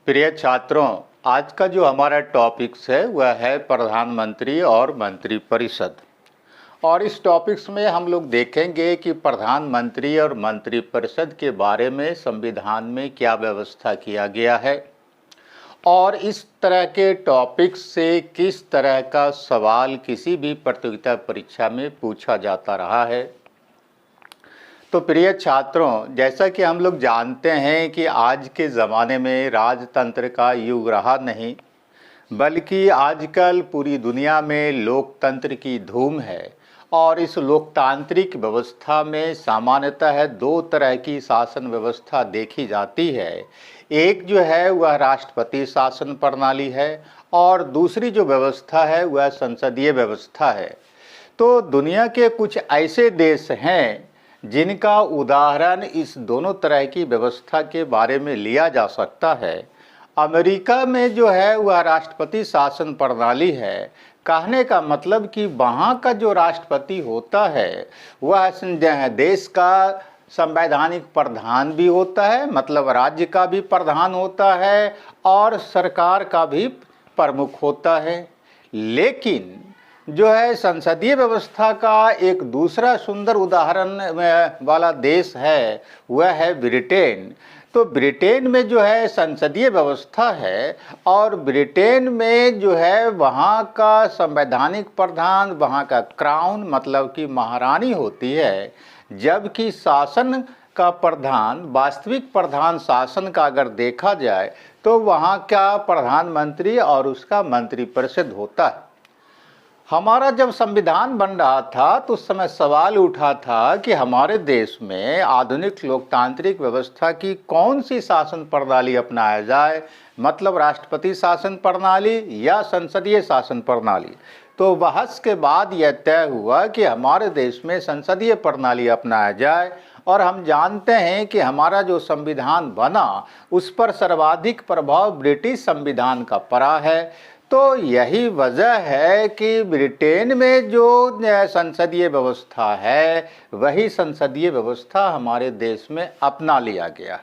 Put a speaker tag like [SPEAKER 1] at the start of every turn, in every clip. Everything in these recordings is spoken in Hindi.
[SPEAKER 1] प्रिय छात्रों, आज का जो हमारा टॉपिक्स है वह है प्रधानमंत्री और मंत्रिपरिषद। और इस टॉपिक्स में हम लोग देखेंगे कि प्रधानमंत्री और मंत्रिपरिषद के बारे में संविधान में क्या व्यवस्था किया गया है और इस तरह के टॉपिक्स से किस तरह का सवाल किसी भी प्रतियोगिता परीक्षा में पूछा जाता रहा है। तो प्रिय छात्रों, जैसा कि हम लोग जानते हैं कि आज के ज़माने में राजतंत्र का युग रहा नहीं, बल्कि आजकल पूरी दुनिया में लोकतंत्र की धूम है। और इस लोकतांत्रिक व्यवस्था में सामान्यतः दो तरह की शासन व्यवस्था देखी जाती है। एक जो है वह राष्ट्रपति शासन प्रणाली है और दूसरी जो व्यवस्था है वह संसदीय व्यवस्था है। तो दुनिया के कुछ ऐसे देश हैं जिनका उदाहरण इस दोनों तरह की व्यवस्था के बारे में लिया जा सकता है। अमेरिका में जो है वह राष्ट्रपति शासन प्रणाली है। कहने का मतलब कि वहाँ का जो राष्ट्रपति होता है वह देश का संवैधानिक प्रधान भी होता है, मतलब राज्य का भी प्रधान होता है और सरकार का भी प्रमुख होता है। लेकिन जो है संसदीय व्यवस्था का एक दूसरा सुंदर उदाहरण वाला देश है वह है ब्रिटेन। तो ब्रिटेन में जो है संसदीय व्यवस्था है और ब्रिटेन में जो है वहाँ का संवैधानिक प्रधान, वहाँ का क्राउन मतलब कि महारानी होती है, जबकि शासन का प्रधान, वास्तविक प्रधान शासन का अगर देखा जाए तो वहाँ का प्रधानमंत्री और उसका मंत्रिपरिषद होता है। हमारा जब संविधान बन रहा था तो उस समय सवाल उठा था कि हमारे देश में आधुनिक लोकतांत्रिक व्यवस्था की कौन सी शासन प्रणाली अपनाया जाए, मतलब राष्ट्रपति शासन प्रणाली या संसदीय शासन प्रणाली। तो बहस के बाद यह तय हुआ कि हमारे देश में संसदीय प्रणाली अपनाया जाए। और हम जानते हैं कि हमारा जो संविधान बना उस पर सर्वाधिक प्रभाव ब्रिटिश संविधान का पड़ा है। तो यही वजह है कि ब्रिटेन में जो संसदीय व्यवस्था है वही संसदीय व्यवस्था हमारे देश में अपना लिया गया।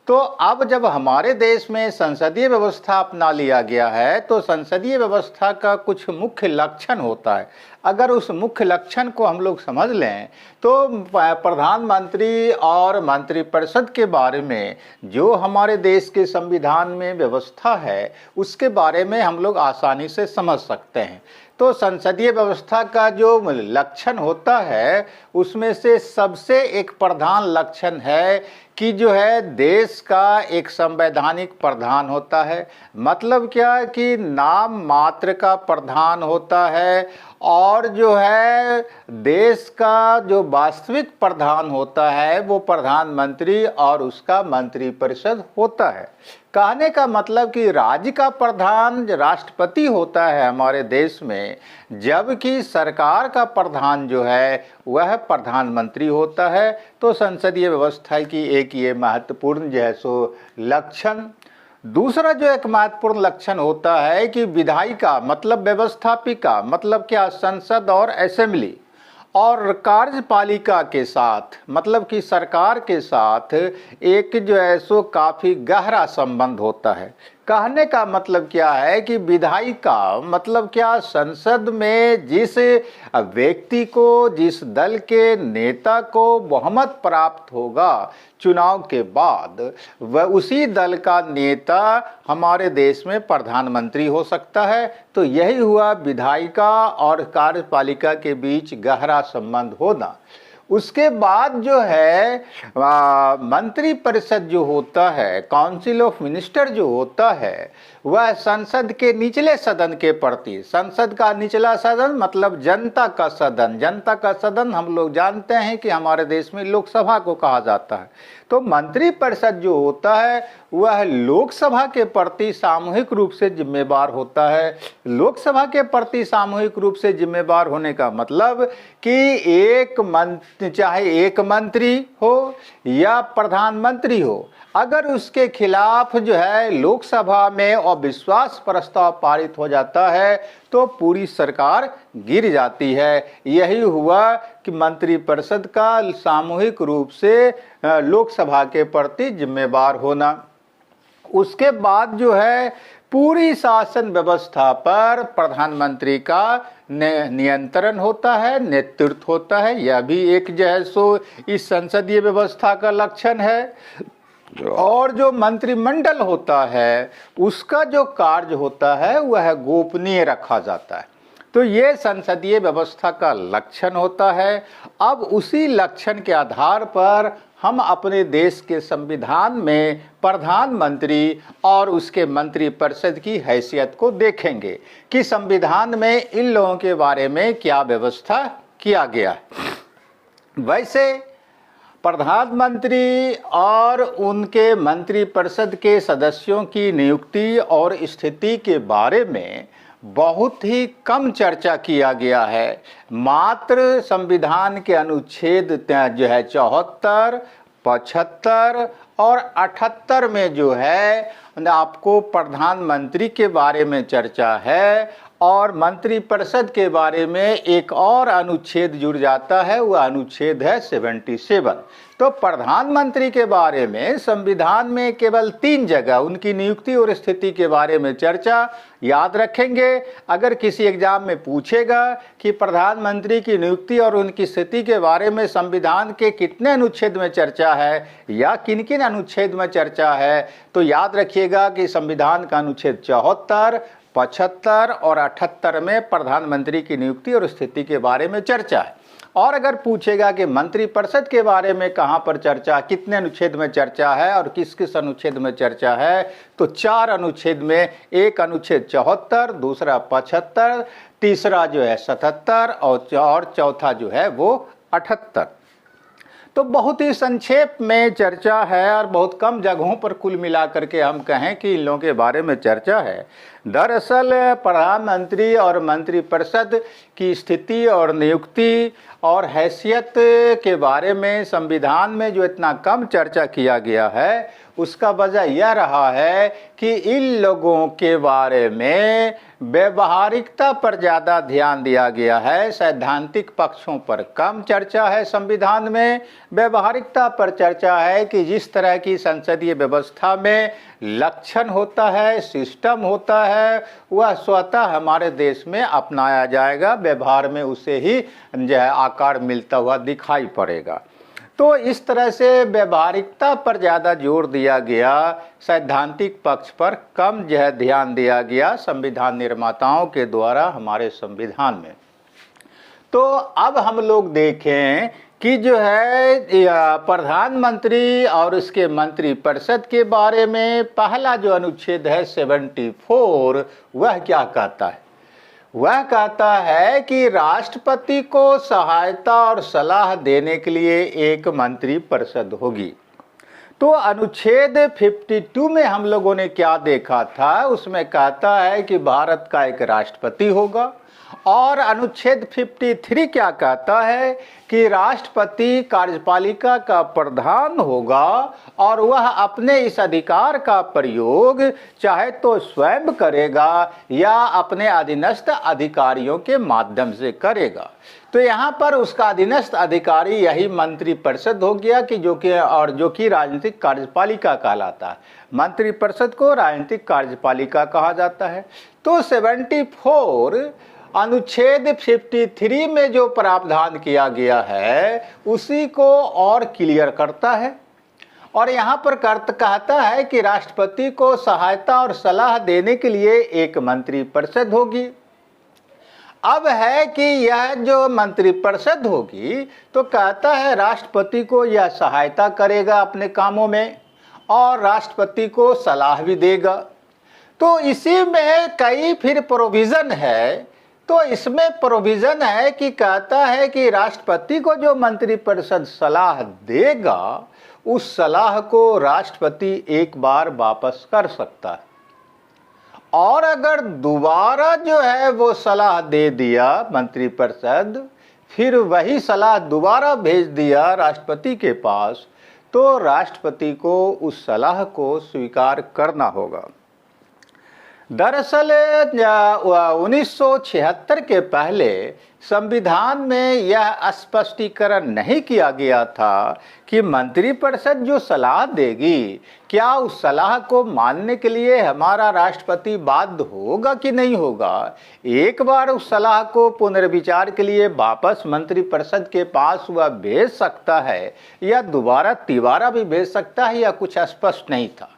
[SPEAKER 1] तो अब जब हमारे देश में संसदीय व्यवस्था अपना लिया गया है तो संसदीय व्यवस्था का कुछ मुख्य लक्षण होता है। अगर उस मुख्य लक्षण को हम लोग समझ लें तो प्रधानमंत्री और मंत्रिपरिषद के बारे में जो हमारे देश के संविधान में व्यवस्था है उसके बारे में हम लोग आसानी से समझ सकते हैं। तो संसदीय व्यवस्था का जो लक्षण होता है उसमें से सबसे एक प्रधान लक्षण है कि जो है देश का एक संवैधानिक प्रधान होता है। मतलब क्या कि नाम मात्र का प्रधान होता है और जो है देश का जो वास्तविक प्रधान होता है वो प्रधानमंत्री और उसका मंत्रिपरिषद होता है। कहने का मतलब कि राज्य का प्रधान राष्ट्रपति होता है हमारे देश में, जबकि सरकार का प्रधान जो है वह प्रधानमंत्री होता है। तो संसदीय व्यवस्था की एक ये महत्वपूर्ण जो है सो लक्षण। दूसरा जो एक महत्वपूर्ण लक्षण होता है कि विधायिका मतलब व्यवस्थापिका मतलब क्या, संसद और असेंबली और कार्यपालिका के साथ मतलब कि सरकार के साथ एक जो है सो काफ़ी गहरा संबंध होता है। कहने का मतलब क्या है कि विधायिका मतलब क्या, संसद में जिस व्यक्ति को, जिस दल के नेता को बहुमत प्राप्त होगा चुनाव के बाद, वह उसी दल का नेता हमारे देश में प्रधानमंत्री हो सकता है। तो यही हुआ विधायिका और कार्यपालिका के बीच गहरा संबंध होना। उसके बाद जो है मंत्रिपरिषद जो होता है, काउंसिल ऑफ मिनिस्टर जो होता है, वह संसद के निचले सदन के प्रति, संसद का निचला सदन मतलब जनता का सदन। जनता का सदन हम लोग जानते हैं कि हमारे देश में लोकसभा को कहा जाता है। तो मंत्रिपरिषद जो होता है वह लोकसभा के प्रति सामूहिक रूप से जिम्मेदार होता है। लोकसभा के प्रति सामूहिक रूप से जिम्मेदार होने का मतलब कि चाहे एक मंत्री हो या प्रधानमंत्री हो, अगर उसके खिलाफ जो है लोकसभा में अविश्वास प्रस्ताव पारित हो जाता है तो पूरी सरकार गिर जाती है। यही हुआ कि मंत्रिपरिषद का सामूहिक रूप से लोकसभा के प्रति जिम्मेदार होना। उसके बाद जो है पूरी शासन व्यवस्था पर प्रधानमंत्री का नियंत्रण होता है, नेतृत्व होता है। यह भी एक जो है सो इस संसदीय व्यवस्था का लक्षण है। और जो मंत्रिमंडल होता है उसका जो कार्य होता है वह गोपनीय रखा जाता है। तो ये संसदीय व्यवस्था का लक्षण होता है। अब उसी लक्षण के आधार पर हम अपने देश के संविधान में प्रधानमंत्री और उसके मंत्रिपरिषद की हैसियत को देखेंगे कि संविधान में इन लोगों के बारे में क्या व्यवस्था किया गया है। वैसे प्रधानमंत्री और उनके मंत्रिपरिषद के सदस्यों की नियुक्ति और स्थिति के बारे में बहुत ही कम चर्चा किया गया है। मात्र संविधान के अनुच्छेद जो है 74, 75 और 78 में जो है आपको प्रधानमंत्री के बारे में चर्चा है और मंत्रिपरिषद के बारे में एक और अनुच्छेद जुड़ जाता है, वह अनुच्छेद है 77। तो प्रधानमंत्री के बारे में संविधान में केवल 3 जगह उनकी नियुक्ति और स्थिति के बारे में चर्चा। याद रखेंगे, अगर किसी एग्जाम में पूछेगा कि प्रधानमंत्री की नियुक्ति और उनकी स्थिति के बारे में संविधान के कितने अनुच्छेद में चर्चा है या किन किन अनुच्छेद में चर्चा है, तो याद रखिएगा कि संविधान का अनुच्छेद 74, 75 और 78 में प्रधानमंत्री की नियुक्ति और स्थिति के बारे में चर्चा है। और अगर पूछेगा कि मंत्रिपरिषद के बारे में कहाँ पर चर्चा, कितने अनुच्छेद में चर्चा है और किस किस अनुच्छेद में चर्चा है, तो 4 अनुच्छेद में, एक अनुच्छेद 74, दूसरा 75, तीसरा जो है 77 और चौथा जो है वो 78। तो बहुत ही संक्षेप में चर्चा है और बहुत कम जगहों पर कुल मिलाकर के हम कहें कि इन लोगों के बारे में चर्चा है। दरअसल प्रधानमंत्री और मंत्रिपरिषद की स्थिति और नियुक्ति और हैसियत के बारे में संविधान में जो इतना कम चर्चा किया गया है उसका वजह यह रहा है कि इन लोगों के बारे में व्यवहारिकता पर ज़्यादा ध्यान दिया गया है। सैद्धांतिक पक्षों पर कम चर्चा है संविधान में, व्यवहारिकता पर चर्चा है कि जिस तरह की संसदीय व्यवस्था में लक्षण होता है, सिस्टम होता है, वह स्वतः हमारे देश में अपनाया जाएगा, व्यवहार में उसे ही जो है आकार मिलता हुआ दिखाई पड़ेगा। तो इस तरह से व्यवहारिकता पर ज़्यादा जोर दिया गया, सैद्धांतिक पक्ष पर कम जो है ध्यान दिया गया संविधान निर्माताओं के द्वारा हमारे संविधान में। तो अब हम लोग देखें कि जो है प्रधानमंत्री और उसके मंत्रिपरिषद के बारे में पहला जो अनुच्छेद है 74, वह क्या कहता है? वह कहता है कि राष्ट्रपति को सहायता और सलाह देने के लिए एक मंत्रिपरिषद होगी। तो अनुच्छेद 52 में हम लोगों ने क्या देखा था, उसमें कहता है कि भारत का एक राष्ट्रपति होगा। और अनुच्छेद 53 क्या कहता है कि राष्ट्रपति कार्यपालिका का प्रधान होगा और वह अपने इस अधिकार का प्रयोग चाहे तो स्वयं करेगा या अपने अधीनस्थ अधिकारियों के माध्यम से करेगा। तो यहाँ पर उसका अधीनस्थ अधिकारी यही मंत्रिपरिषद हो गया कि जो कि राजनीतिक कार्यपालिका कहलाता है। मंत्रिपरिषद को राजनीतिक कार्यपालिका कहा जाता है। तो 74 अनुच्छेद 53 में जो प्रावधान किया गया है उसी को और क्लियर करता है और यहाँ पर कहता है कि राष्ट्रपति को सहायता और सलाह देने के लिए एक मंत्रिपरिषद होगी। अब है कि यह जो मंत्रिपरिषद होगी तो कहता है राष्ट्रपति को यह सहायता करेगा अपने कामों में और राष्ट्रपति को सलाह भी देगा। तो इसी में कई फिर प्रोविज़न है। तो इसमें प्रोविज़न है कि कहता है कि राष्ट्रपति को जो मंत्रिपरिषद सलाह देगा उस सलाह को राष्ट्रपति एक बार वापस कर सकता है और अगर दोबारा जो है वो सलाह दे दिया मंत्रिपरिषद, फिर वही सलाह दोबारा भेज दिया राष्ट्रपति के पास, तो राष्ट्रपति को उस सलाह को स्वीकार करना होगा। दरअसल 1976 के पहले संविधान में यह स्पष्टीकरण नहीं किया गया था कि मंत्रिपरिषद जो सलाह देगी, क्या उस सलाह को मानने के लिए हमारा राष्ट्रपति बाध्य होगा कि नहीं होगा। एक बार उस सलाह को पुनर्विचार के लिए वापस मंत्रिपरिषद के पास वह भेज सकता है या दोबारा तिबारा भी भेज सकता है, या कुछ स्पष्ट नहीं था।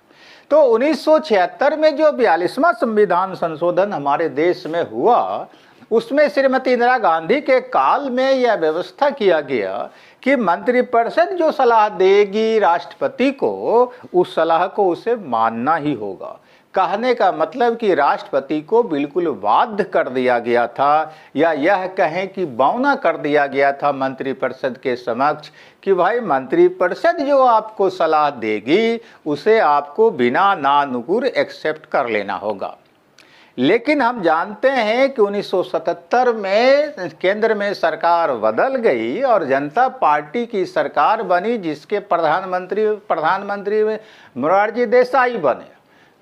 [SPEAKER 1] तो 1976 में जो 42वां संविधान संशोधन हमारे देश में हुआ, उसमें श्रीमती इंदिरा गांधी के काल में यह व्यवस्था किया गया कि मंत्रिपरिषद जो सलाह देगी राष्ट्रपति को, उस सलाह को उसे मानना ही होगा। कहने का मतलब कि राष्ट्रपति को बिल्कुल बाध्य कर दिया गया था, या यह कहें कि बौना कर दिया गया था मंत्रिपरिषद के समक्ष कि भाई मंत्रिपरिषद जो आपको सलाह देगी उसे आपको बिना नानुकुर एक्सेप्ट कर लेना होगा। लेकिन हम जानते हैं कि 1977 में केंद्र में सरकार बदल गई और जनता पार्टी की सरकार बनी, जिसके प्रधानमंत्री मोरारजी देसाई बने।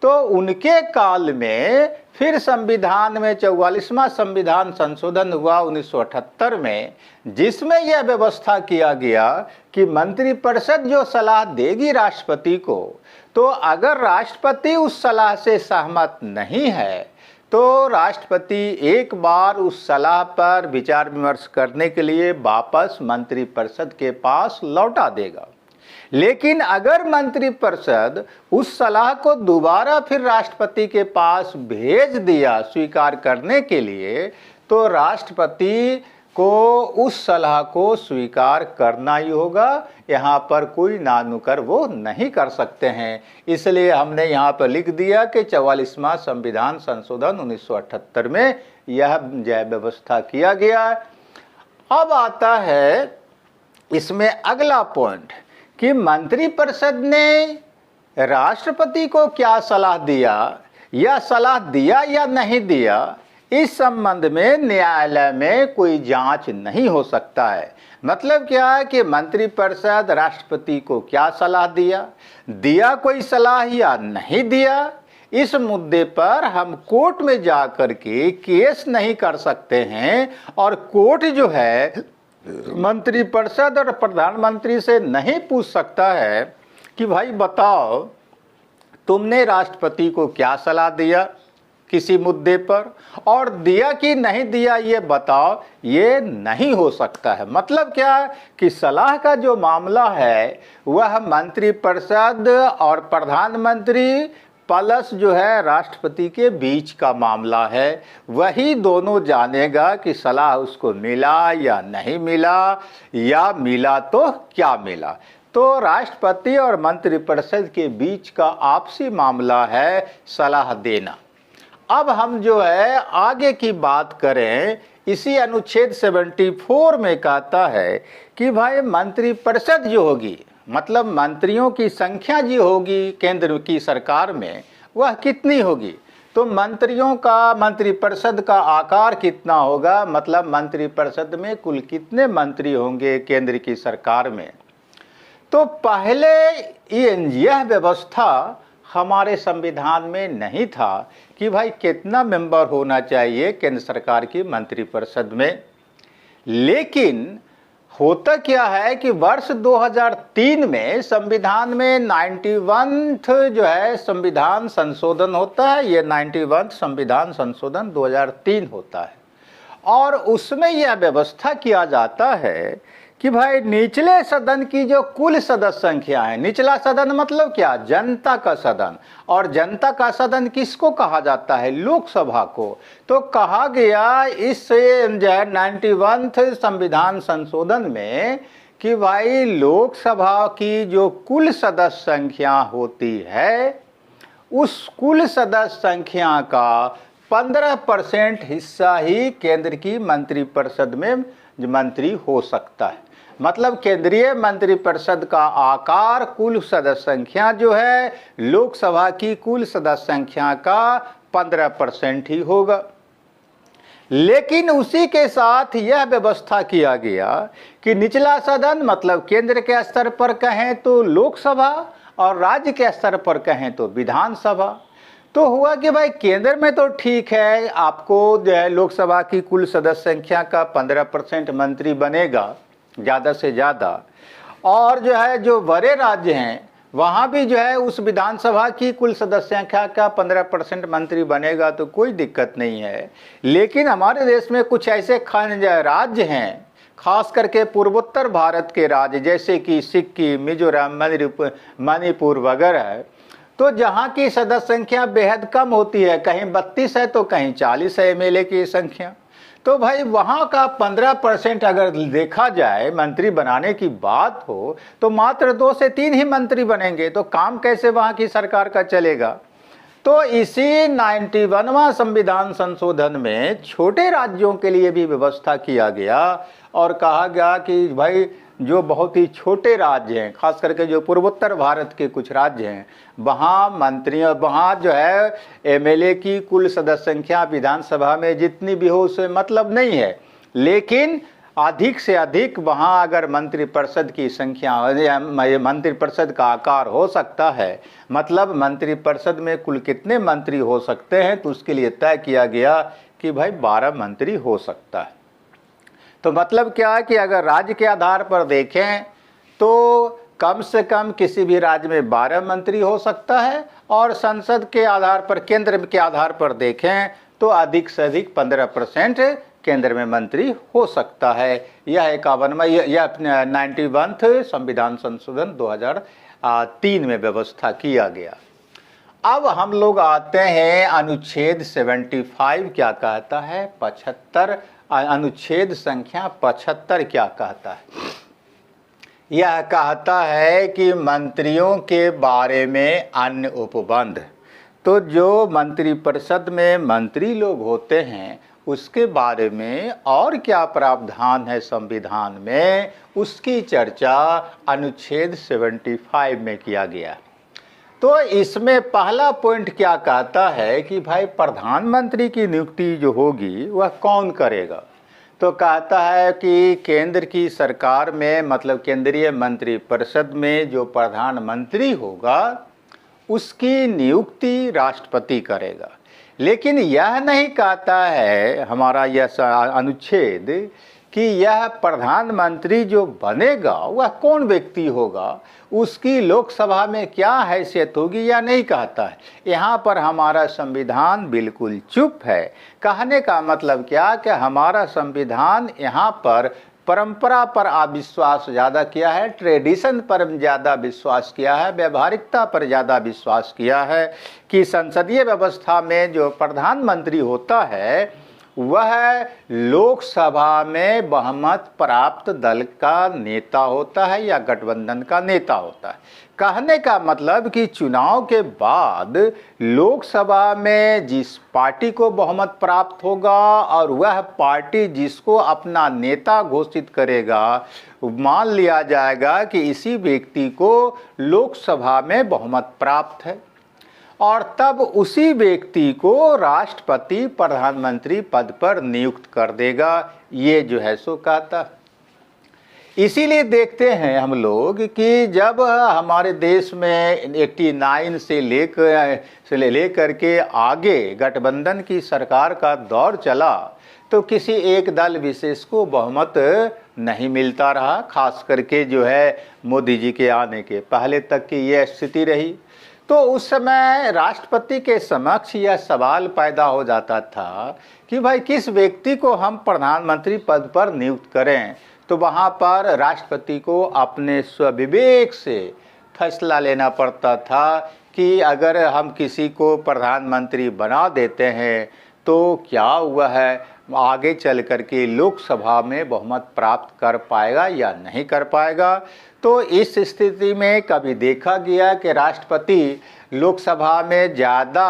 [SPEAKER 1] तो उनके काल में फिर संविधान में 44वां संविधान संशोधन हुआ 1978 में, जिसमें यह व्यवस्था किया गया कि मंत्रिपरिषद जो सलाह देगी राष्ट्रपति को, तो अगर राष्ट्रपति उस सलाह से सहमत नहीं है तो राष्ट्रपति एक बार उस सलाह पर विचार विमर्श करने के लिए वापस मंत्रिपरिषद के पास लौटा देगा। लेकिन अगर मंत्रिपरिषद उस सलाह को दोबारा फिर राष्ट्रपति के पास भेज दिया स्वीकार करने के लिए, तो राष्ट्रपति को उस सलाह को स्वीकार करना ही होगा। यहाँ पर कोई नानुकर वो नहीं कर सकते हैं। इसलिए हमने यहाँ पर लिख दिया कि 44वां संविधान संशोधन 1978 में यह व्यवस्था किया गया। अब आता है इसमें अगला पॉइंट कि मंत्रिपरिषद ने राष्ट्रपति को क्या सलाह दिया, या सलाह दिया या नहीं दिया, इस संबंध में न्यायालय में कोई जांच नहीं हो सकता है। मतलब क्या है कि मंत्रिपरिषद राष्ट्रपति को क्या सलाह दिया कोई सलाह या नहीं दिया, इस मुद्दे पर हम कोर्ट में जाकर के केस नहीं कर सकते हैं। और कोर्ट जो है मंत्रिपरिषद और प्रधानमंत्री से नहीं पूछ सकता है कि भाई बताओ तुमने राष्ट्रपति को क्या सलाह दिया किसी मुद्दे पर, और दिया कि नहीं दिया ये बताओ, ये नहीं हो सकता है। मतलब क्या कि सलाह का जो मामला है वह मंत्रिपरिषद और प्रधानमंत्री प्लस जो है राष्ट्रपति के बीच का मामला है। वही दोनों जानेगा कि सलाह उसको मिला या नहीं मिला, या मिला तो क्या मिला। तो राष्ट्रपति और मंत्रिपरिषद के बीच का आपसी मामला है सलाह देना। अब हम जो है आगे की बात करें, इसी अनुच्छेद 74 में कहता है कि भाई मंत्रिपरिषद जो होगी, मतलब मंत्रियों की संख्या जो होगी केंद्र की सरकार में, वह कितनी होगी। तो मंत्रिपरिषद का आकार कितना होगा, मतलब मंत्रिपरिषद में कुल कितने मंत्री होंगे केंद्र की सरकार में। तो पहले यह व्यवस्था हमारे संविधान में नहीं था कि भाई कितना मेंबर होना चाहिए केंद्र सरकार की मंत्रिपरिषद में। लेकिन होता क्या है कि वर्ष 2003 में संविधान में 91 जो है संविधान संशोधन होता है। ये 91 संविधान संशोधन 2003 होता है, और उसमें यह व्यवस्था किया जाता है कि भाई निचले सदन की जो कुल सदस्य संख्या है, निचला सदन मतलब क्या, जनता का सदन। और जनता का सदन किसको कहा जाता है, लोकसभा को। तो कहा गया इस 91 संविधान संशोधन में कि भाई लोकसभा की जो कुल सदस्य संख्या होती है, उस कुल सदस्य संख्या का 15% हिस्सा ही केंद्र की मंत्रिपरिषद में मंत्री हो सकता है। मतलब केंद्रीय मंत्रिपरिषद का आकार कुल सदस्य संख्या जो है लोकसभा की कुल सदस्य संख्या का 15% ही होगा। लेकिन उसी के साथ यह व्यवस्था किया गया कि निचला सदन मतलब केंद्र के स्तर पर कहें तो लोकसभा, और राज्य के स्तर पर कहें तो विधानसभा। तो हुआ कि भाई केंद्र में तो ठीक है, आपको जो है लोकसभा की कुल सदस्य संख्या का 15% मंत्री बनेगा ज़्यादा से ज़्यादा, और जो है जो बड़े राज्य हैं वहाँ भी जो है उस विधानसभा की कुल सदस्य संख्या का 15% मंत्री बनेगा, तो कोई दिक्कत नहीं है। लेकिन हमारे देश में कुछ ऐसे राज्य हैं, खास करके पूर्वोत्तर भारत के राज्य जैसे कि सिक्किम, मिजोरम, मणिपुर वगैरह, तो जहाँ की सदस्य संख्या बेहद कम होती है, कहीं 32 है तो कहीं 40 है एमएलए की संख्या। तो भाई वहाँ का 15% अगर देखा जाए मंत्री बनाने की बात हो तो मात्र 2 से 3 ही मंत्री बनेंगे, तो काम कैसे वहाँ की सरकार का चलेगा। तो इसी 91वां संविधान संशोधन में छोटे राज्यों के लिए भी व्यवस्था किया गया और कहा गया कि भाई जो बहुत ही छोटे राज्य हैं, खास करके जो पूर्वोत्तर भारत के कुछ राज्य हैं, वहाँ मंत्रियों, वहाँ जो है एमएलए की कुल सदस्य संख्या विधानसभा में जितनी भी हो उससे मतलब नहीं है, लेकिन अधिक से अधिक वहाँ अगर मंत्रिपरिषद की संख्या, मंत्रिपरिषद का आकार हो सकता है, मतलब मंत्रिपरिषद में कुल कितने मंत्री हो सकते हैं, तो उसके लिए तय किया गया कि भाई 12 मंत्री हो सकता है। तो मतलब क्या है कि अगर राज्य के आधार पर देखें तो कम से कम किसी भी राज्य में 12 मंत्री हो सकता है, और संसद के आधार पर, केंद्र के आधार पर देखें तो अधिक से अधिक 15% केंद्र में मंत्री हो सकता है। यह 51वां, यह 91 संविधान संशोधन 2003 में व्यवस्था किया गया। अब हम लोग आते हैं अनुच्छेद 75 क्या कहता है, 75, अनुच्छेद संख्या 75 क्या कहता है। यह कहता है कि मंत्रियों के बारे में अन्य उपबंध, तो जो मंत्रिपरिषद में मंत्री लोग होते हैं उसके बारे में और क्या प्रावधान है संविधान में, उसकी चर्चा अनुच्छेद 75 में किया गया। तो इसमें पहला पॉइंट क्या कहता है कि भाई प्रधानमंत्री की नियुक्ति जो होगी वह कौन करेगा। तो कहता है कि केंद्र की सरकार में, मतलब केंद्रीय मंत्रिपरिषद में जो प्रधानमंत्री होगा उसकी नियुक्ति राष्ट्रपति करेगा। लेकिन यह नहीं कहता है हमारा यह अनुच्छेद कि यह प्रधानमंत्री जो बनेगा वह कौन व्यक्ति होगा, उसकी लोकसभा में क्या हैसियत होगी, या नहीं कहता है। यहाँ पर हमारा संविधान बिल्कुल चुप है। कहने का मतलब क्या कि हमारा संविधान यहाँ पर परंपरा पर अविश्वास ज़्यादा किया है, ट्रेडिशन पर ज़्यादा विश्वास किया है, व्यवहारिकता पर ज़्यादा विश्वास किया है कि संसदीय व्यवस्था में जो प्रधानमंत्री होता है वह लोकसभा में बहुमत प्राप्त दल का नेता होता है या गठबंधन का नेता होता है। कहने का मतलब कि चुनाव के बाद लोकसभा में जिस पार्टी को बहुमत प्राप्त होगा और वह पार्टी जिसको अपना नेता घोषित करेगा, मान लिया जाएगा कि इसी व्यक्ति को लोकसभा में बहुमत प्राप्त है, और तब उसी व्यक्ति को राष्ट्रपति प्रधानमंत्री पद पर नियुक्त कर देगा। ये जो है सो कहता। इसीलिए देखते हैं हम लोग कि जब हमारे देश में 89 से लेकर के आगे गठबंधन की सरकार का दौर चला तो किसी एक दल विशेष को बहुमत नहीं मिलता रहा। खास करके जो है मोदी जी के आने के पहले तक की यह स्थिति रही। तो उस समय राष्ट्रपति के समक्ष यह सवाल पैदा हो जाता था कि भाई किस व्यक्ति को हम प्रधानमंत्री पद पर नियुक्त करें। तो वहाँ पर राष्ट्रपति को अपने स्वविवेक से फैसला लेना पड़ता था कि अगर हम किसी को प्रधानमंत्री बना देते हैं तो क्या हुआ है, आगे चल करके लोकसभा में बहुमत प्राप्त कर पाएगा या नहीं कर पाएगा। तो इस स्थिति में कभी देखा गया कि राष्ट्रपति लोकसभा में ज़्यादा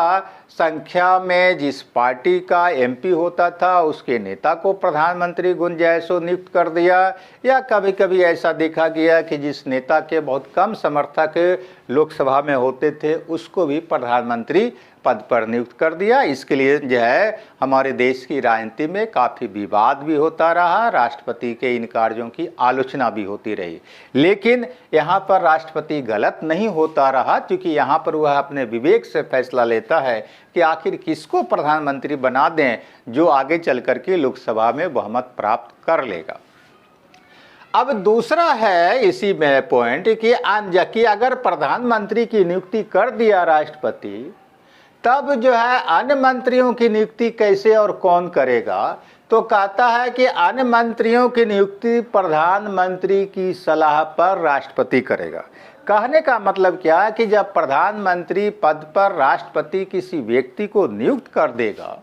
[SPEAKER 1] संख्या में जिस पार्टी का एमपी होता था उसके नेता को प्रधानमंत्री गुंजाइशों नियुक्त कर दिया, या कभी कभी ऐसा देखा गया कि जिस नेता के बहुत कम समर्थक लोकसभा में होते थे उसको भी प्रधानमंत्री पद पर नियुक्त कर दिया। इसके लिए जो है हमारे देश की राजनीति में काफ़ी विवाद भी होता रहा, राष्ट्रपति के इन कार्यों की आलोचना भी होती रही। लेकिन यहाँ पर राष्ट्रपति गलत नहीं होता रहा, क्योंकि यहाँ पर वह अपने विवेक से फैसला लेता है कि आखिर किसको प्रधानमंत्री बना दें जो आगे चल कर के लोकसभा में बहुमत प्राप्त कर लेगा। अब दूसरा है इसी में पॉइंट कि अगर प्रधानमंत्री की नियुक्ति कर दिया राष्ट्रपति, तब जो है अन्य मंत्रियों की नियुक्ति कैसे और कौन करेगा। तो कहता है कि अन्य मंत्रियों की नियुक्ति प्रधानमंत्री की सलाह पर राष्ट्रपति करेगा। कहने का मतलब क्या है कि जब प्रधानमंत्री पद पर राष्ट्रपति किसी व्यक्ति को नियुक्त कर देगा,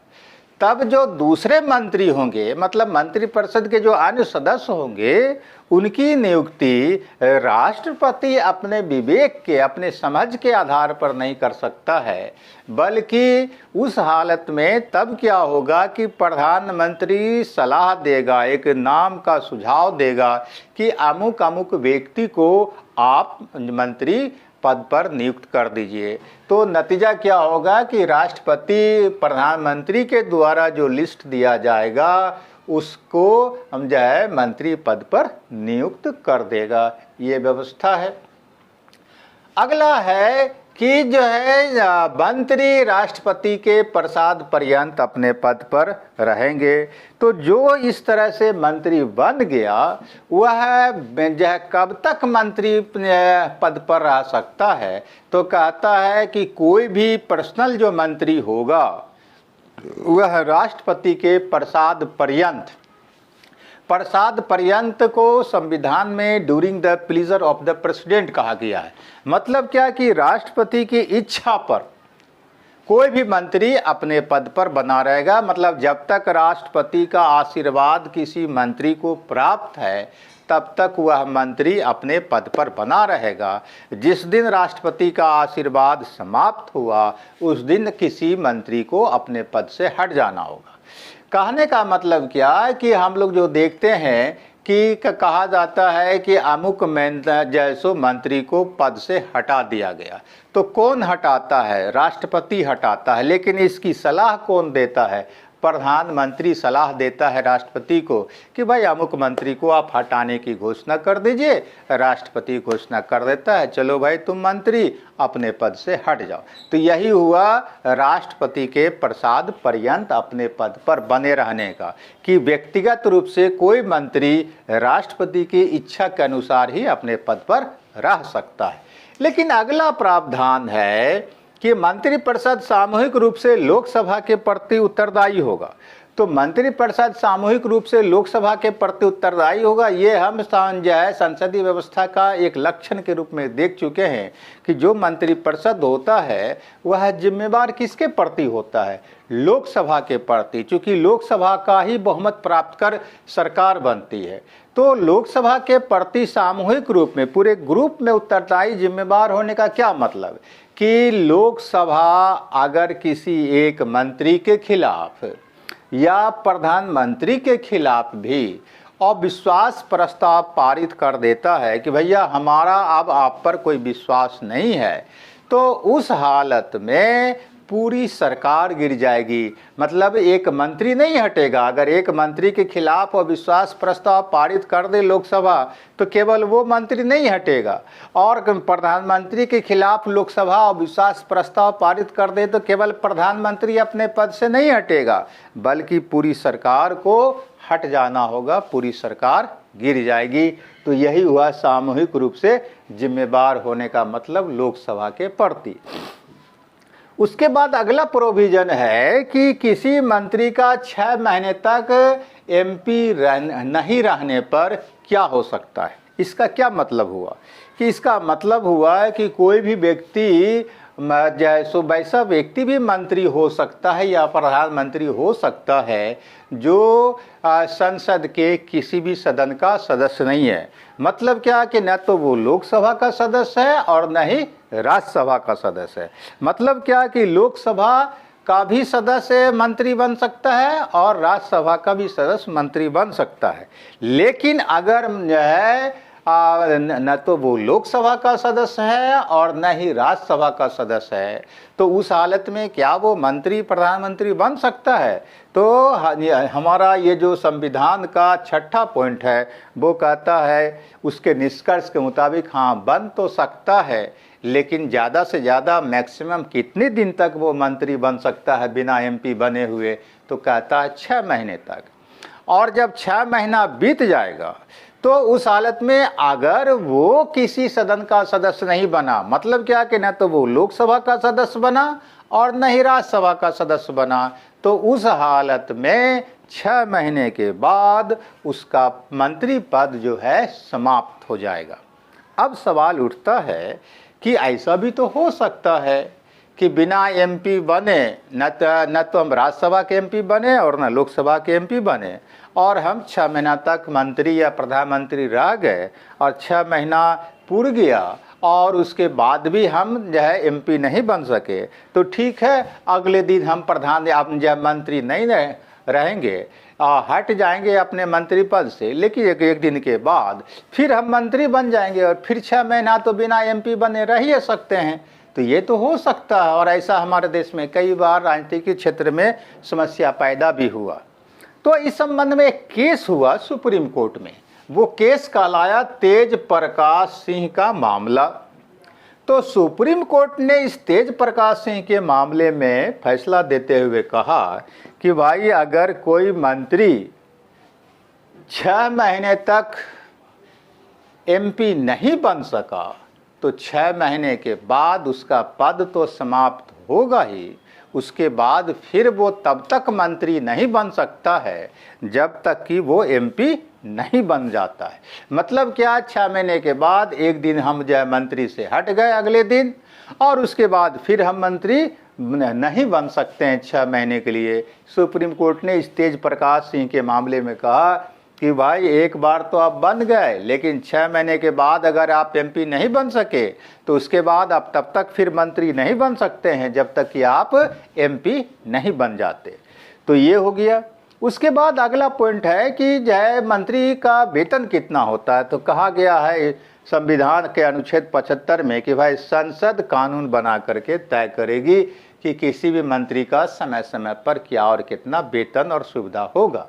[SPEAKER 1] तब जो दूसरे मंत्री होंगे, मतलब मंत्रिपरिषद के जो अन्य सदस्य होंगे, उनकी नियुक्ति राष्ट्रपति अपने विवेक के, अपने समझ के आधार पर नहीं कर सकता है, बल्कि उस हालत में तब क्या होगा कि प्रधानमंत्री सलाह देगा, एक नाम का सुझाव देगा कि अमुक अमुक व्यक्ति को आप मंत्री पद पर नियुक्त कर दीजिए। तो नतीजा क्या होगा कि राष्ट्रपति प्रधानमंत्री के द्वारा जो लिस्ट दिया जाएगा उसको हम जो है मंत्री पद पर नियुक्त कर देगा। ये व्यवस्था है। अगला है कि जो है मंत्री राष्ट्रपति के प्रसाद पर्यंत अपने पद पर रहेंगे। तो जो इस तरह से मंत्री बन गया वह जो है कब तक मंत्री पद पर रह सकता है। तो कहता है कि कोई भी पर्सनल जो मंत्री होगा वह राष्ट्रपति के प्रसाद पर्यंत को संविधान में during the pleaser of the president कहा गया है। मतलब क्या कि राष्ट्रपति की इच्छा पर कोई भी मंत्री अपने पद पर बना रहेगा। मतलब जब तक राष्ट्रपति का आशीर्वाद किसी मंत्री को प्राप्त है तब तक वह मंत्री अपने पद पर बना रहेगा। जिस दिन राष्ट्रपति का आशीर्वाद समाप्त हुआ उस दिन किसी मंत्री को अपने पद से हट जाना होगा। कहने का मतलब क्या है कि हम लोग जो देखते हैं कि कहा जाता है कि अमुक जैसो मंत्री को पद से हटा दिया गया। तो कौन हटाता है? राष्ट्रपति हटाता है। लेकिन इसकी सलाह कौन देता है? प्रधानमंत्री सलाह देता है राष्ट्रपति को कि भाई अमुक मंत्री को आप हटाने की घोषणा कर दीजिए। राष्ट्रपति घोषणा कर देता है, चलो भाई तुम मंत्री अपने पद से हट जाओ। तो यही हुआ राष्ट्रपति के प्रसाद पर्यंत अपने पद पर बने रहने का, कि व्यक्तिगत रूप से कोई मंत्री राष्ट्रपति की इच्छा के अनुसार ही अपने पद पर रह सकता है। लेकिन अगला प्रावधान है कि मंत्रिपरिषद सामूहिक रूप से लोकसभा के प्रति उत्तरदायी होगा। तो मंत्रिपरिषद सामूहिक रूप से लोकसभा के प्रति उत्तरदायी होगा, ये हम जो है संसदीय व्यवस्था का एक लक्षण के रूप में देख चुके हैं कि जो मंत्रिपरिषद होता है वह जिम्मेवार किसके प्रति होता है? लोकसभा के प्रति, क्योंकि लोकसभा का ही बहुमत प्राप्त कर सरकार बनती है। तो लोकसभा के प्रति सामूहिक रूप में पूरे ग्रुप में उत्तरदायी जिम्मेवार होने का क्या मतलब कि लोकसभा अगर किसी एक मंत्री के खिलाफ या प्रधानमंत्री के खिलाफ भी अविश्वास प्रस्ताव पारित कर देता है कि भैया हमारा अब आप पर कोई विश्वास नहीं है, तो उस हालत में पूरी सरकार गिर जाएगी। मतलब एक मंत्री नहीं हटेगा। अगर एक मंत्री के खिलाफ अविश्वास प्रस्ताव पारित कर दे लोकसभा तो केवल वो मंत्री नहीं हटेगा, और प्रधानमंत्री के खिलाफ लोकसभा अविश्वास प्रस्ताव पारित कर दे तो केवल प्रधानमंत्री अपने पद से नहीं हटेगा, बल्कि पूरी सरकार को हट जाना होगा, पूरी सरकार गिर जाएगी। तो यही हुआ सामूहिक रूप से जिम्मेवार होने का मतलब लोकसभा के प्रति। उसके बाद अगला प्रोविजन है कि किसी मंत्री का 6 महीने तक एमपी नहीं रहने पर क्या हो सकता है। इसका क्या मतलब हुआ कि इसका मतलब हुआ है कि कोई भी व्यक्ति जैसो वैसा व्यक्ति भी मंत्री हो सकता है या प्रधानमंत्री हो सकता है जो संसद के किसी भी सदन का सदस्य नहीं है। मतलब क्या कि न तो वो लोकसभा का सदस्य है और न ही राज्यसभा का सदस्य है। मतलब क्या कि लोकसभा का भी सदस्य मंत्री बन सकता है और राज्यसभा का भी सदस्य मंत्री बन सकता है। लेकिन अगर जो है न तो वो लोकसभा का सदस्य है और न ही राज्यसभा का सदस्य है, तो उस हालत में क्या वो मंत्री प्रधानमंत्री बन सकता है? तो हमारा ये जो संविधान का 6ठा पॉइंट है वो कहता है, उसके निष्कर्ष के मुताबिक हाँ बन तो सकता है, लेकिन ज़्यादा से ज़्यादा मैक्सिमम कितने दिन तक वो मंत्री बन सकता है बिना एमपी बने हुए? तो कहता है 6 महीने तक। और जब 6 महीना बीत जाएगा तो उस हालत में अगर वो किसी सदन का सदस्य नहीं बना, मतलब क्या कि न तो वो लोकसभा का सदस्य बना और न ही राज्यसभा का सदस्य बना, तो उस हालत में 6 महीने के बाद उसका मंत्री पद जो है समाप्त हो जाएगा। अब सवाल उठता है कि ऐसा भी तो हो सकता है कि बिना एमपी बने न तो हम राज्यसभा के एमपी बने और न लोकसभा के एमपी बने, और हम 6 महीना तक मंत्री या प्रधानमंत्री रह गए और 6 महीना पूरा गया और उसके बाद भी हम जो है एमपी नहीं बन सके, तो ठीक है, अगले दिन हम जब मंत्री नहीं रहेंगे, हट जाएंगे अपने मंत्री पद से, लेकिन एक दिन के बाद फिर हम मंत्री बन जाएंगे और फिर 6 महीना तो बिना एमपी बने रह ही सकते हैं। तो ये तो हो सकता है, और ऐसा हमारे देश में कई बार राजनीतिक क्षेत्र में समस्या पैदा भी हुआ। तो इस संबंध में एक केस हुआ सुप्रीम कोर्ट में। वो केस कहलाया तेज प्रकाश सिंह का मामला। तो सुप्रीम कोर्ट ने इस तेज प्रकाश सिंह के मामले में फैसला देते हुए कहा कि भाई अगर कोई मंत्री 6 महीने तक एमपी नहीं बन सका तो 6 महीने के बाद उसका पद तो समाप्त होगा ही, उसके बाद फिर वो तब तक मंत्री नहीं बन सकता है जब तक कि वो एमपी नहीं बन जाता है। मतलब क्या, 6 महीने के बाद एक दिन हम जो है मंत्री से हट गए अगले दिन, और उसके बाद फिर हम मंत्री नहीं बन सकते हैं 6 महीने के लिए। सुप्रीम कोर्ट ने इस तेज प्रकाश सिंह के मामले में कहा कि भाई एक बार तो आप बन गए, लेकिन 6 महीने के बाद अगर आप एमपी नहीं बन सके तो उसके बाद आप तब तक फिर मंत्री नहीं बन सकते हैं जब तक कि आप एमपी नहीं बन जाते। तो ये हो गया। उसके बाद अगला पॉइंट है कि जो है मंत्री का वेतन कितना होता है। तो कहा गया है संविधान के अनुच्छेद 75 में कि भाई संसद कानून बना करके तय करेगी कि किसी भी मंत्री का समय समय पर क्या और कितना वेतन और सुविधा होगा।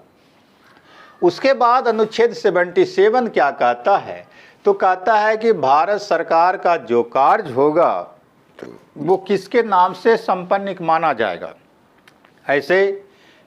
[SPEAKER 1] उसके बाद अनुच्छेद 77 क्या कहता है? तो कहता है कि भारत सरकार का जो कार्य होगा वो किसके नाम से संपन्न माना जाएगा। ऐसे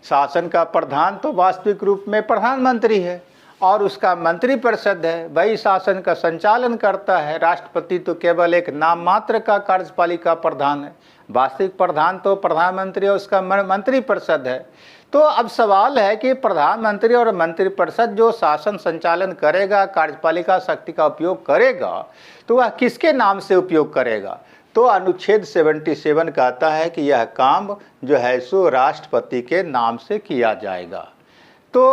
[SPEAKER 1] शासन का प्रधान तो वास्तविक रूप में प्रधानमंत्री है और उसका मंत्रिपरिषद है, वही शासन का संचालन करता है। राष्ट्रपति तो केवल एक नाम मात्र का कार्यपालिका प्रधान है, वास्तविक प्रधान तो प्रधानमंत्री और उसका मंत्रिपरिषद है। तो अब सवाल है कि प्रधानमंत्री और मंत्रिपरिषद जो शासन संचालन करेगा, कार्यपालिका शक्ति का उपयोग करेगा, तो वह किसके नाम से उपयोग करेगा? तो अनुच्छेद 77 कहता है कि यह काम जो है सो राष्ट्रपति के नाम से किया जाएगा। तो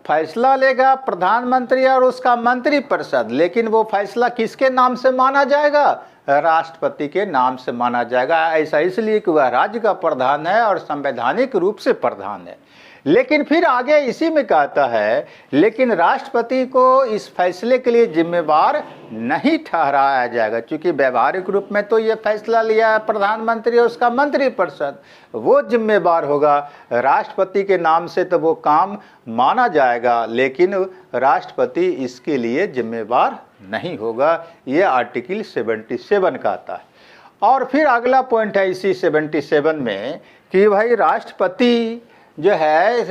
[SPEAKER 1] फैसला लेगा प्रधानमंत्री और उसका मंत्रिपरिषद, लेकिन वो फैसला किसके नाम से माना जाएगा? राष्ट्रपति के नाम से माना जाएगा। ऐसा इसलिए कि वह राज्य का प्रधान है और संवैधानिक रूप से प्रधान है। लेकिन फिर आगे इसी में कहता है, लेकिन राष्ट्रपति को इस फैसले के लिए जिम्मेवार नहीं ठहराया जाएगा, क्योंकि व्यवहारिक रूप में तो ये फैसला लिया है प्रधानमंत्री और उसका मंत्रिपरिषद, वो जिम्मेवार होगा। राष्ट्रपति के नाम से तो वो काम माना जाएगा, लेकिन राष्ट्रपति इसके लिए जिम्मेवार नहीं होगा। ये आर्टिकल 77 कहता है। और फिर अगला पॉइंट है इसी 77 में कि भाई राष्ट्रपति जो है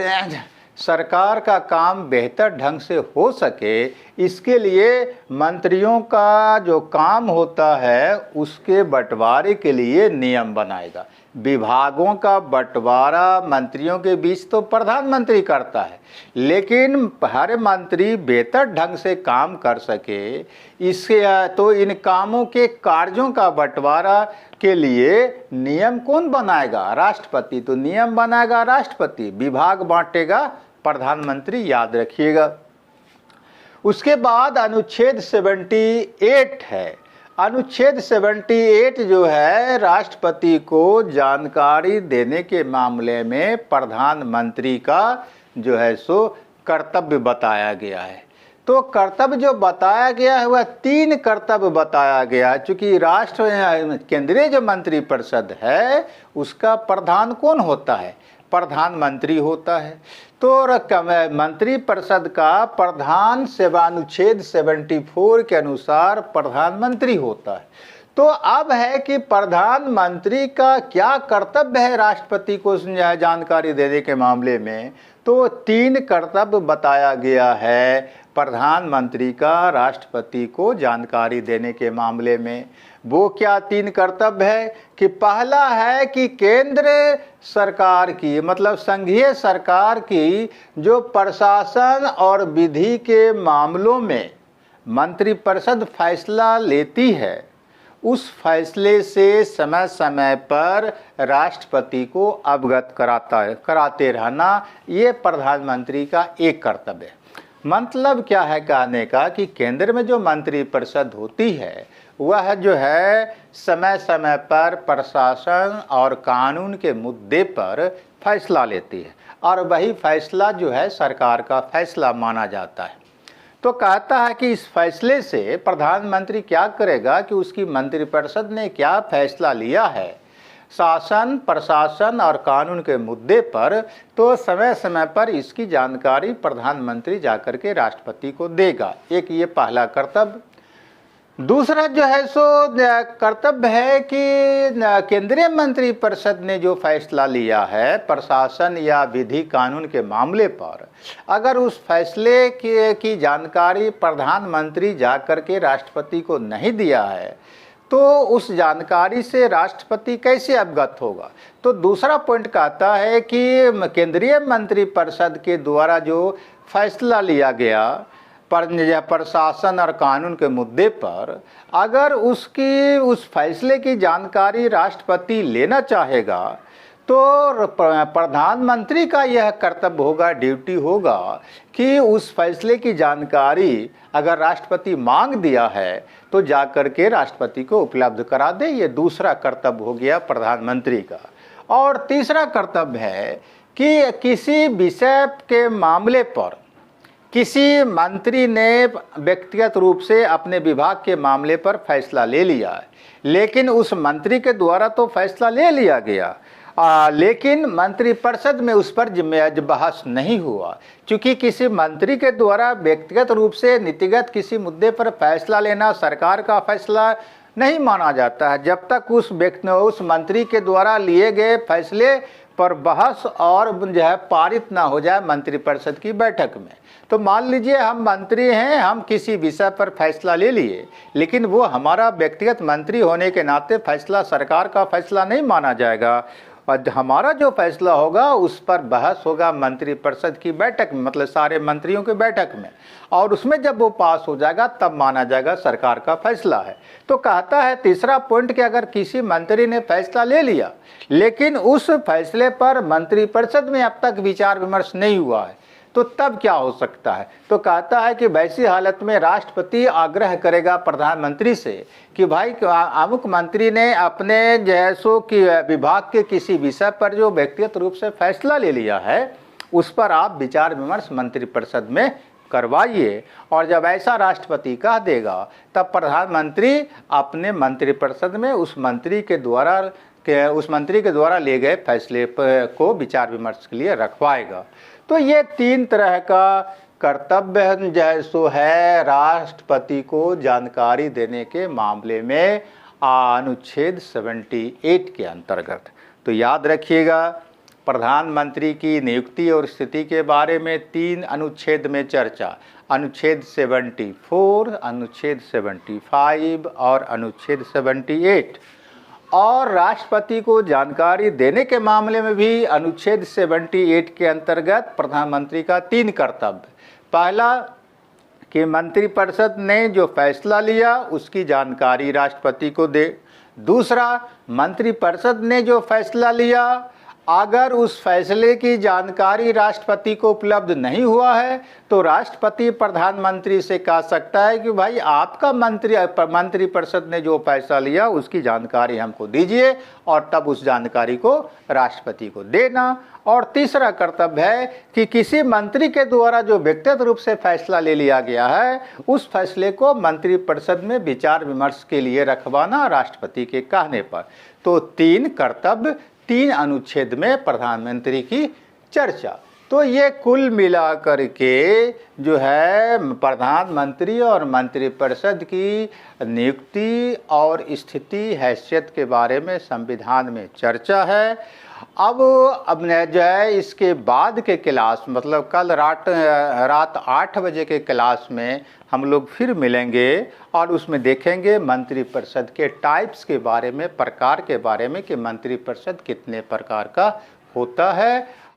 [SPEAKER 1] सरकार का काम बेहतर ढंग से हो सके, इसके लिए मंत्रियों का जो काम होता है उसके बंटवारे के लिए नियम बनाएगा। विभागों का बंटवारा मंत्रियों के बीच तो प्रधानमंत्री करता है, लेकिन हर मंत्री बेहतर ढंग से काम कर सके, इसके तो इन कामों के कार्यों का बंटवारा के लिए नियम कौन बनाएगा? राष्ट्रपति। तो नियम बनाएगा राष्ट्रपति, विभाग बांटेगा प्रधानमंत्री, याद रखिएगा। उसके बाद अनुच्छेद 78 है। अनुच्छेद 78 जो है राष्ट्रपति को जानकारी देने के मामले में प्रधानमंत्री का जो है सो कर्तव्य बताया गया है। तो कर्तव्य जो बताया गया है वह 3 कर्तव्य बताया गया है। चूंकि राष्ट्र केंद्रीय जो मंत्रिपरिषद है उसका प्रधान कौन होता है? प्रधानमंत्री होता है। तो मंत्रिपरिषद का प्रधान सेवानुच्छेद 74 के अनुसार प्रधानमंत्री होता है। तो अब है कि प्रधानमंत्री का क्या कर्तव्य है राष्ट्रपति को जानकारी देने के मामले में? तो 3 कर्तव्य बताया गया है प्रधानमंत्री का राष्ट्रपति को जानकारी देने के मामले में। वो क्या 3 कर्तव्य है कि पहला है कि केंद्र सरकार की मतलब संघीय सरकार की जो प्रशासन और विधि के मामलों में मंत्रिपरिषद फैसला लेती है उस फैसले से समय समय पर राष्ट्रपति को अवगत कराते रहना, ये प्रधानमंत्री का एक कर्तव्य है। मतलब क्या है कहने का कि केंद्र में जो मंत्रिपरिषद होती है वह जो है समय समय पर प्रशासन और कानून के मुद्दे पर फैसला लेती है और वही फैसला जो है सरकार का फैसला माना जाता है। तो कहता है कि इस फैसले से प्रधानमंत्री क्या करेगा कि उसकी मंत्रिपरिषद ने क्या फैसला लिया है शासन, प्रशासन और कानून के मुद्दे पर, तो समय समय पर इसकी जानकारी प्रधानमंत्री जाकर के राष्ट्रपति को देगा। एक ये पहला कर्तव्य। दूसरा जो है सो कर्तव्य है कि केंद्रीय मंत्रिपरिषद ने जो फैसला लिया है प्रशासन या विधि कानून के मामले पर, अगर उस फैसले की जानकारी प्रधानमंत्री जाकर के राष्ट्रपति को नहीं दिया है तो उस जानकारी से राष्ट्रपति कैसे अवगत होगा? तो दूसरा पॉइंट कहता है कि केंद्रीय मंत्रिपरिषद के द्वारा जो फैसला लिया गया प्रशासन और कानून के मुद्दे पर, अगर उस फैसले की जानकारी राष्ट्रपति लेना चाहेगा तो प्रधानमंत्री का यह कर्तव्य होगा, ड्यूटी होगा कि उस फैसले की जानकारी अगर राष्ट्रपति मांग दिया है तो जाकर के राष्ट्रपति को उपलब्ध करा दे। ये दूसरा कर्तव्य हो गया प्रधानमंत्री का। और तीसरा कर्तव्य है कि किसी विषय के मामले पर किसी मंत्री ने व्यक्तिगत रूप से अपने विभाग के मामले पर फैसला ले लिया है, लेकिन उस मंत्री के द्वारा तो फैसला ले लिया गया लेकिन मंत्रिपरिषद में उस पर बहस नहीं हुआ। क्योंकि किसी मंत्री के द्वारा व्यक्तिगत रूप से नीतिगत किसी मुद्दे पर फैसला लेना सरकार का फैसला नहीं माना जाता है जब तक उस मंत्री के द्वारा लिए गए फैसले पर बहस और जो है पारित ना हो जाए मंत्रिपरिषद की बैठक में। तो मान लीजिए हम मंत्री हैं, हम किसी विषय पर फैसला ले लिए, लेकिन वो हमारा व्यक्तिगत मंत्री होने के नाते फैसला सरकार का फैसला नहीं माना जाएगा और हमारा जो फैसला होगा उस पर बहस होगा मंत्रिपरिषद की बैठक में, मतलब सारे मंत्रियों की बैठक में, और उसमें जब वो पास हो जाएगा तब माना जाएगा सरकार का फैसला है। तो कहता है तीसरा पॉइंट कि अगर किसी मंत्री ने फैसला ले लिया लेकिन उस फैसले पर मंत्रिपरिषद में अब तक विचार विमर्श नहीं हुआ है तो तब क्या हो सकता है? तो कहता है कि वैसी हालत में राष्ट्रपति आग्रह करेगा प्रधानमंत्री से कि भाई अमुक मंत्री ने अपने जैसों की विभाग के किसी विषय पर जो व्यक्तिगत रूप से फैसला ले लिया है उस पर आप विचार विमर्श मंत्रिपरिषद में करवाइए। और जब ऐसा राष्ट्रपति कह देगा तब प्रधानमंत्री अपने मंत्रिपरिषद में उस मंत्री के द्वारा ले गए फैसले को विचार विमर्श के लिए रखवाएगा। तो ये 3 तरह का कर्तव्य जैसो है राष्ट्रपति को जानकारी देने के मामले में अनुच्छेद 78 के अंतर्गत। तो याद रखिएगा प्रधानमंत्री की नियुक्ति और स्थिति के बारे में 3 अनुच्छेद में चर्चा, अनुच्छेद 74, अनुच्छेद 75 और अनुच्छेद 78। और राष्ट्रपति को जानकारी देने के मामले में भी अनुच्छेद 78 के अंतर्गत प्रधानमंत्री का 3 कर्तव्य। पहला कि मंत्रिपरिषद ने जो फैसला लिया उसकी जानकारी राष्ट्रपति को दे। दूसरा, मंत्रिपरिषद ने जो फैसला लिया अगर उस फैसले की जानकारी राष्ट्रपति को उपलब्ध नहीं हुआ है तो राष्ट्रपति प्रधानमंत्री से कह सकता है कि भाई आपका मंत्रिपरिषद ने जो फैसला लिया उसकी जानकारी हमको दीजिए, और तब उस जानकारी को राष्ट्रपति को देना। और तीसरा कर्तव्य है कि किसी मंत्री के द्वारा जो व्यक्तिगत रूप से फैसला ले लिया गया है उस फैसले को मंत्रिपरिषद में विचार विमर्श के लिए रखवाना राष्ट्रपति के कहने पर। तो 3 कर्तव्य 3 अनुच्छेद में प्रधानमंत्री की चर्चा। तो ये कुल मिलाकर के जो है प्रधानमंत्री और मंत्रिपरिषद की नियुक्ति और स्थिति हैसियत के बारे में संविधान में चर्चा है। अब जो है इसके बाद के क्लास, मतलब कल रात 8 बजे के क्लास में हम लोग फिर मिलेंगे और उसमें देखेंगे मंत्रिपरिषद के टाइप्स के बारे में, प्रकार के बारे में कि मंत्रिपरिषद कितने प्रकार का होता है।